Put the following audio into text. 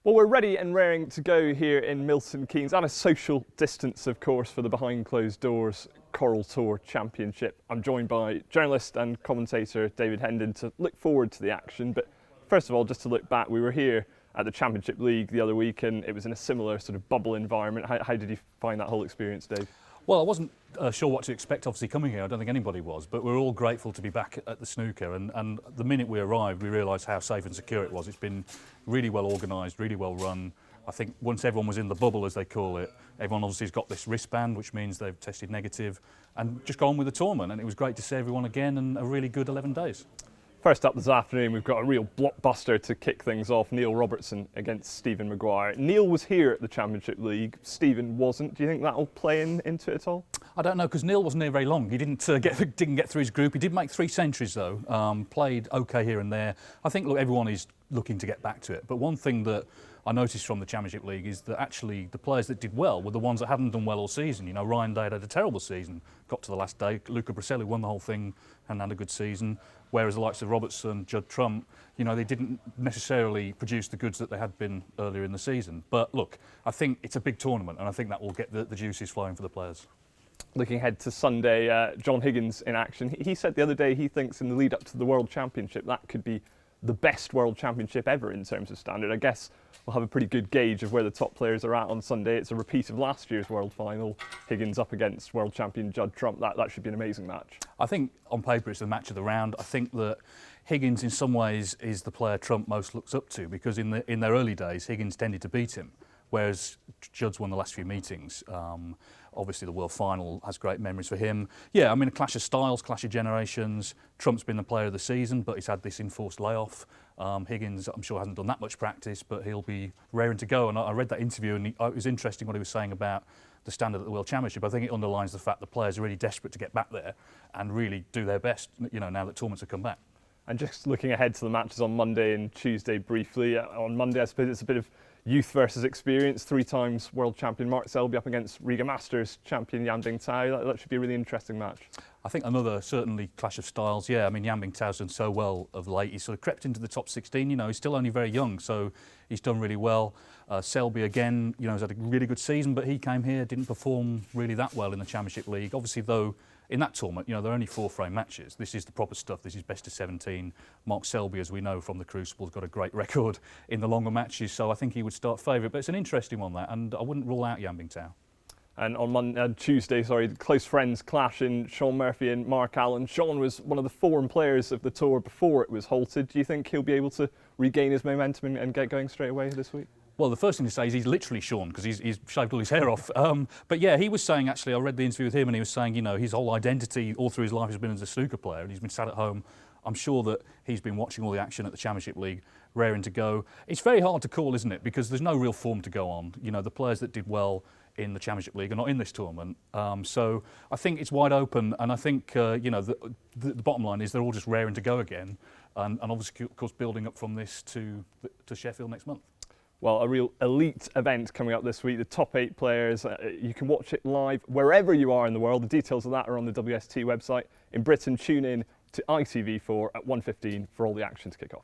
Well, we're ready and raring to go here in Milton Keynes, at a social distance, of course, for the behind closed doors Coral Tour Championship. I'm joined by journalist and commentator David Hendon to look forward to the action. But first of all, just to look back, we were here at the Championship League the other week and it was in a similar sort of bubble environment. How did you find that whole experience, Dave? Well, I wasn't sure what to expect, obviously, coming here. I don't think anybody was, but we're all grateful to be back at the snooker. And the minute we arrived, we realised how safe and secure it was. It's been really well organised, really well run. I think once everyone was in the bubble, as they call it, everyone obviously has got this wristband, which means they've tested negative, and just gone with the tournament. And it was great to see everyone again, and a really good 11 days. First up this afternoon, we've got a real blockbuster to kick things off. Neil Robertson against Stephen Maguire. Neil was here at the Championship League. Stephen wasn't. Do you think that'll play into it at all? I don't know, because Neil wasn't here very long. He didn't get through his group. He did make 3 centuries though. Played okay here and there. I think everyone is looking to get back to it. But one thing that I noticed from the Championship League is that actually the players that did well were the ones that hadn't done well all season. You know, Ryan Day had a terrible season, got to the last day. Luca Braccelli won the whole thing and had a good season. Whereas the likes of Robertson, Judd Trump, you know, they didn't necessarily produce the goods that they had been earlier in the season. But look, I think it's a big tournament and I think that will get the juices flowing for the players. Looking ahead to Sunday, John Higgins in action. He said the other day he thinks in the lead up to the World Championship that could be the best World Championship ever in terms of standard. I guess we'll have a pretty good gauge of where the top players are at on Sunday. It's a repeat of last year's World Final. Higgins up against World Champion Judd Trump. That should be an amazing match. I think on paper it's the match of the round. I think that Higgins in some ways is the player Trump most looks up to, because in their early days Higgins tended to beat him, whereas Judd's won the last few meetings. Obviously the World Final has great memories for him. Yeah, I mean, a clash of styles, clash of generations. Trump's been the player of the season, but he's had this enforced layoff. Higgins, I'm sure, hasn't done that much practice, but he'll be raring to go. And I read that interview and it was interesting what he was saying about the standard at the World Championship. I think it underlines the fact that players are really desperate to get back there and really do their best, you know, now that tournaments have come back. And just looking ahead to the matches on Monday and Tuesday briefly. On Monday, I suppose it's a bit of youth versus experience. 3 times world champion Mark Selby up against Riga Masters champion Yan Bingtao. That should be a really interesting match. I think another certainly clash of styles. Yeah, I mean, Yan Bingtao's done so well of late. He's sort of crept into the top 16. You know, he's still only very young, so he's done really well. Selby again, you know, has had a really good season, but he came here, didn't perform really that well in the Championship League. Obviously, though, in that tournament, you know, there are only 4 frame matches. This is the proper stuff. This is best of 17. Mark Selby, as we know from the Crucible, has got a great record in the longer matches, so I think he would start favourite. But it's an interesting one, that, and I wouldn't rule out Yan Bingtao. And on Tuesday, close friends clash in Shaun Murphy and Mark Allen. Shaun was one of the form players of the tour before it was halted. Do you think he'll be able to regain his momentum and get going straight away this week? Well, the first thing to say is he's literally Shaun, because he's shaved all his hair off. But yeah, he was saying, actually, I read the interview with him and he was saying, you know, his whole identity all through his life has been as a snooker player, and he's been sat at home. I'm sure that he's been watching all the action at the Championship League, raring to go. It's very hard to call, isn't it? Because there's no real form to go on. You know, the players that did well in the Championship League are not in this tournament. So I think it's wide open, and I think, you know, the bottom line is they're all just raring to go again. And obviously, of course, building up from this to Sheffield next month. Well, a real elite event coming up this week. The top 8 players, you can watch it live wherever you are in the world. The details of that are on the WST website. In Britain, tune in to ITV4 at 1:15 for all the action to kick off.